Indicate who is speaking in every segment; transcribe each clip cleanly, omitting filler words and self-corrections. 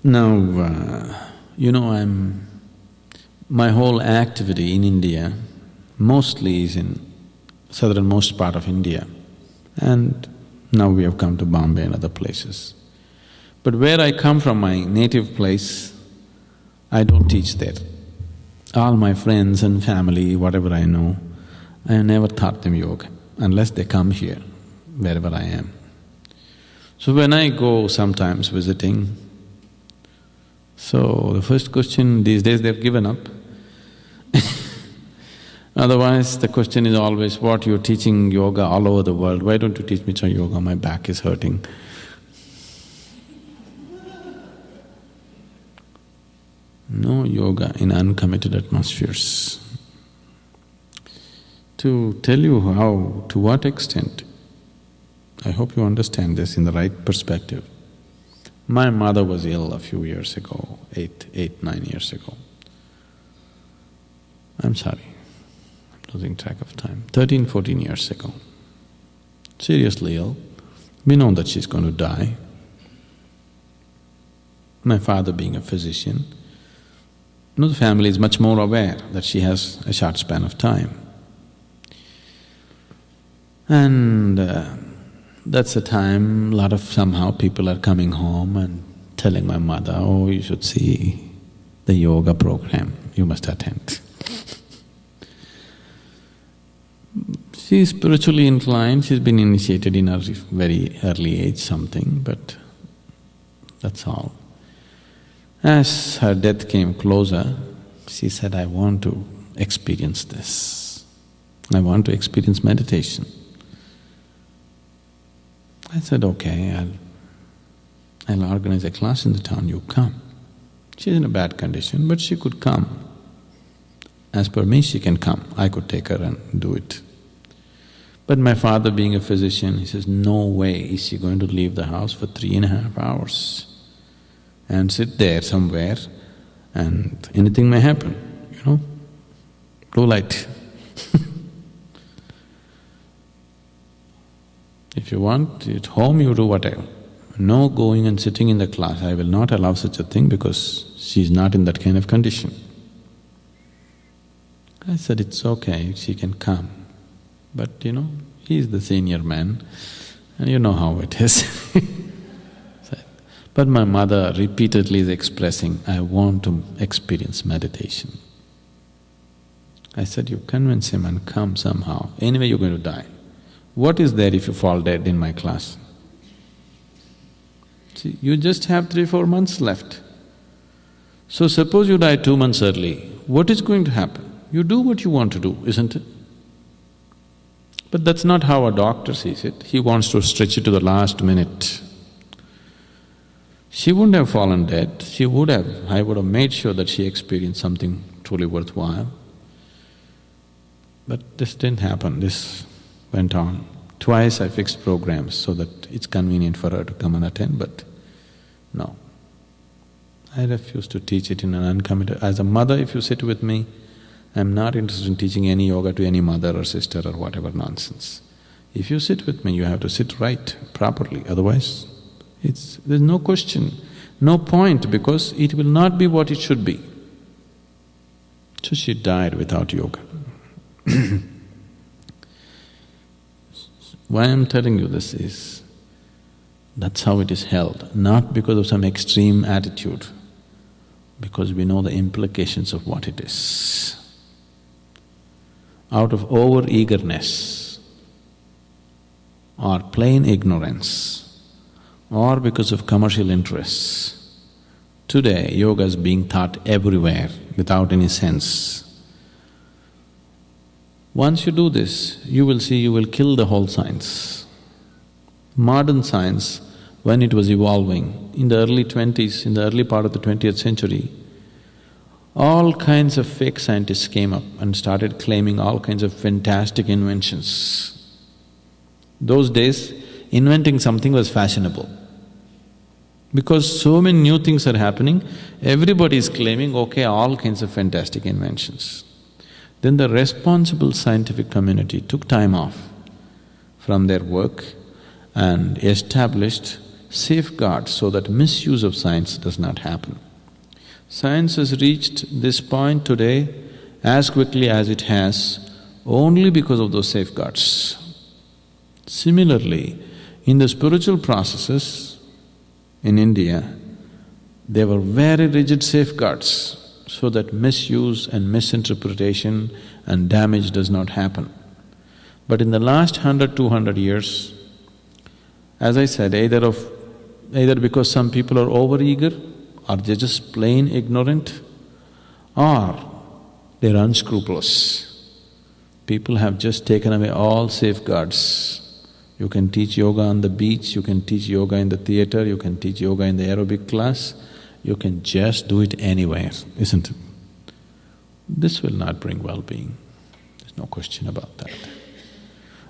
Speaker 1: Now, my whole activity in India mostly is in southernmost part of India, and now we have come to Bombay and other places. But where I come from, my native place, I don't teach there. All my friends and family, whatever I know, I have never taught them yoga unless they come here, wherever I am. So when I go sometimes visiting, so the first question these days they've given up. Otherwise, the question is always, what you're teaching yoga all over the world, why don't you teach me some yoga, my back is hurting. No yoga in uncommitted atmospheres. To tell you how, to what extent, I hope you understand this in the right perspective. My mother was ill a few years ago, 9 years ago. I'm sorry, I'm losing track of time. 13, 14 years ago. Seriously ill. We know that she's going to die. My father being a physician, the family is much more aware that she has a short span of time. And that's the time lot of somehow people are coming home and telling my mother, oh, you should see the yoga program, you must attend. She's spiritually inclined, she's been initiated in a very early age something, but that's all. As her death came closer, she said, I want to experience this. I want to experience meditation. I said, okay, I'll organize a class in the town, you come. She's in a bad condition, but she could come. As per me, she can come, I could take her and do it. But my father being a physician, he says, no way is she going to leave the house for 3.5 hours and sit there somewhere and anything may happen, blue light. If you want, at home you do whatever. No going and sitting in the class, I will not allow such a thing because she's not in that kind of condition. I said, it's okay, she can come. But he's the senior man and you know how it is. But my mother repeatedly is expressing, I want to experience meditation. I said, you convince him and come somehow, anyway you're going to die. What is there if you fall dead in my class? See, you just have 3-4 months left. So suppose you die 2 months early, what is going to happen? You do what you want to do, isn't it? But that's not how a doctor sees it, he wants to stretch it to the last minute. She wouldn't have fallen dead, I would have made sure that she experienced something truly worthwhile. But this didn't happen, this went on. Twice I fixed programs so that it's convenient for her to come and attend, but no. I refuse to teach it in an uncommitted… As a mother, if you sit with me, I'm not interested in teaching any yoga to any mother or sister or whatever nonsense. If you sit with me, you have to sit right, properly, otherwise there's no question, no point, because it will not be what it should be. So she died without yoga. Why I'm telling you this is, that's how it is held, not because of some extreme attitude, because we know the implications of what it is. Out of over-eagerness or plain ignorance or because of commercial interests, today yoga is being taught everywhere without any sense. Once you do this, you will see you will kill the whole science. Modern science, when it was evolving, in the early 20s, in the early part of the 20th century, all kinds of fake scientists came up and started claiming all kinds of fantastic inventions. Those days, inventing something was fashionable. Because so many new things are happening, everybody is claiming, okay, all kinds of fantastic inventions. Then the responsible scientific community took time off from their work and established safeguards so that misuse of science does not happen. Science has reached this point today as quickly as it has only because of those safeguards. Similarly, in the spiritual processes in India, there were very rigid safeguards so that misuse and misinterpretation and damage does not happen. But in the last 100, 200 years, as I said, either because some people are over-eager or they're just plain ignorant or they're unscrupulous. People have just taken away all safeguards. You can teach yoga on the beach, you can teach yoga in the theater, you can teach yoga in the aerobic class, you can just do it anywhere, isn't it? This will not bring well-being, there's no question about that.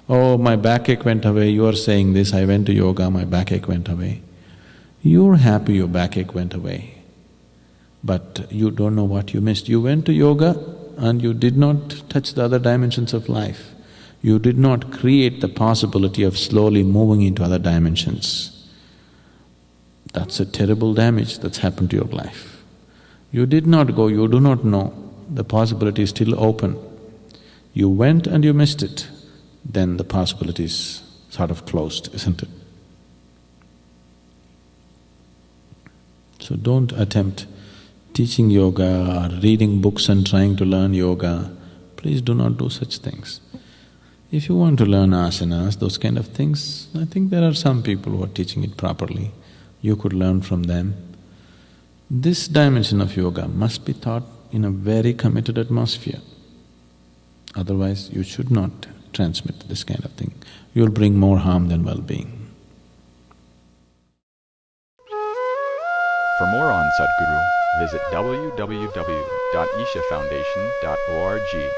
Speaker 1: Oh, my backache went away, you are saying this, I went to yoga, my backache went away. You're happy your backache went away, but you don't know what you missed. You went to yoga and you did not touch the other dimensions of life. You did not create the possibility of slowly moving into other dimensions. That's a terrible damage that's happened to your life. You did not go, you do not know, the possibility is still open. You went and you missed it, then the possibility is sort of closed, isn't it? So don't attempt teaching yoga or reading books and trying to learn yoga. Please do not do such things. If you want to learn asanas, those kind of things, I think there are some people who are teaching it properly. You could learn from them. This dimension of yoga must be taught in a very committed atmosphere. Otherwise, you should not transmit this kind of thing. You'll bring more harm than well-being.
Speaker 2: For more on Sadhguru, visit www.ishafoundation.org.